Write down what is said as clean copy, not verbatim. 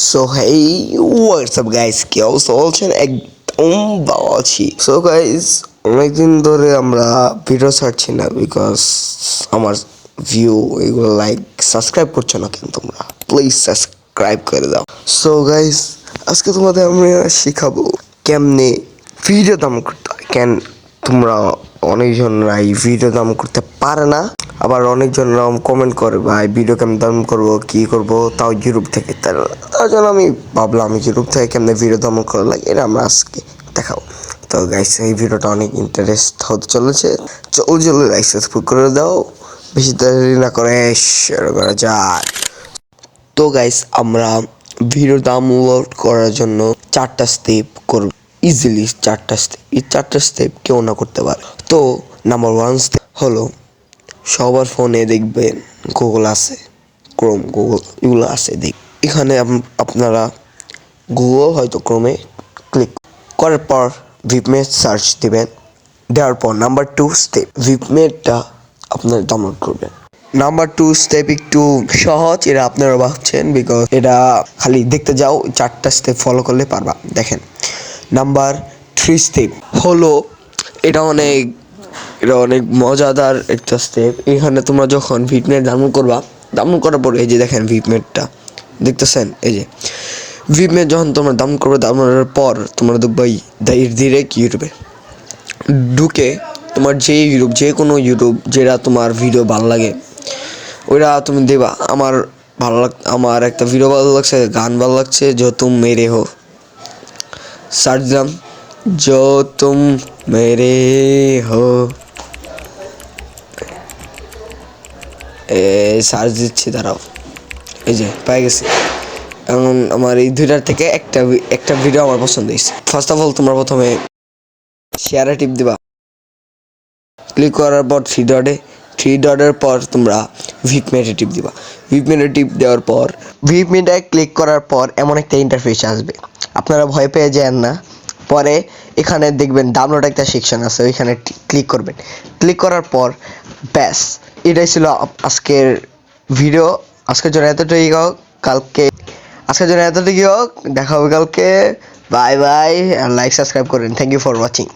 So hey WhatsApp guys, কি অবস্থা বলছেন? একদম ভালো আছি। সো গাইস, অনেকদিন ধরে আমরা ভিডিও ছাড়ছি না বিকজ আমার ভিউ এগুলো লাইক সাবস্ক্রাইব করছো না কেন তোমরা? প্লিজ সাবস্ক্রাইব করে দাও। সো গাইস, আজকে তোমাদের আমি শেখাবো কেমনে ভিডিও দাম করতে হয়। কেন তোমরা অনেকজনরাই ভিডিও দাম করতে পারে না, আবার অনেকজনরা কমেন্ট করে ভাই ভিডিও কেমন দাম করবো, কি করব, তাও ইউটিউব থেকে। তার জন্য আমি ভাবলাম ইউটিউব থেকে কেমনে ভিডিও দাম করা লাগে এটা আমরা আজকে দেখাবো। তো গাইস, এই ভিডিওটা অনেক ইন্টারেস্ট হতে চলেছে। চলো গাইস, সাবস্ক্রাইব করে দাও। বেশি দেরি না করে শুরু করা যাক। তো গাইস, আমরা ভিডিও ডাউনলোড করার জন্য 4টা স্টেপ করব। ইজিলি 4টা স্টেপ, এই 4টা স্টেপ কেউ না করতে পারে। তো নাম্বার 1 স্টেপ হলো, সবার ফোনে দেখবেন গুগল আছে, ক্রোম, গুগল এগুলো আছে। এখানে আপনারা গুগল হয়তো ক্রোমে ক্লিক করার পর ভিপমেট সার্চ দিবেন। দেওয়ার পর নাম্বার 2 স্টেপ ভিপমেটটা আপনারা ডাউনলোড করবেন। নাম্বার 2 স্টেপ একটু সহজ, এটা আপনারা ভাবছেন বিকজ এটা খালি দেখতে যাও, 4টা স্টেপ ফলো করলে পারবা। দেখেন, নাম্বার 3 স্টেপ হলো, এটা অনেক মজাদার একটা স্টেপ। এখানে তোমরা যখন ভিপমেট ডাউনলোড করবা, ডাউনলোড করার পর এই যে দেখেন ভিপমেটটা দেখতেছেন, এই যে ভিপমেট যখন তোমরা ডাউনলোড করবে, ডাউনলোডের পর তোমরা দেখবে ডিরেক্ট ইউটিউবে ঢুকে তোমার যে কোনো ইউটিউব যেটা তোমার ভিডিও ভালো লাগে ওইটা তুমি দেবা। আমার একটা ভিডিও ভালো লাগছে, গান ভালো লাগছে, যো তুম মেরে হো, সার্চ দিলাম, যো তুম মেরে হো, সার্চ দিচ্ছি, দাঁড়াও, এই যে পেয়ে গেছি। এখন আমার এই দুইটার থেকে একটা ভিডিও আমার পছন্দ হয়েছে। ফার্স্ট অফ অল তোমরা প্রথমে শেয়ারে টিপ দিবা। ক্লিক করার পর থ্রি ডটের পর তোমরা ভিপমেটে টিপ দিবা। ভিপমেটে টিপ দেওয়ার পর ভিপমেটে ক্লিক করার পর এমন একটা ইন্টারফেস আসবে, আপনারা ভয় পেয়ে যান না। পরে এখানে দেখবেন ডাউনলোড একটা সেকশন আছে, ওইখানে ক্লিক করবেন। ক্লিক করার পর ব্যাস, এটাই ছিল আজকের ভিডিও। আজকের জন্য এতটুকুই হোক, দেখা হবে কালকে। বাই বাই, আর লাইক সাবস্ক্রাইব করেন। Thank you for watching.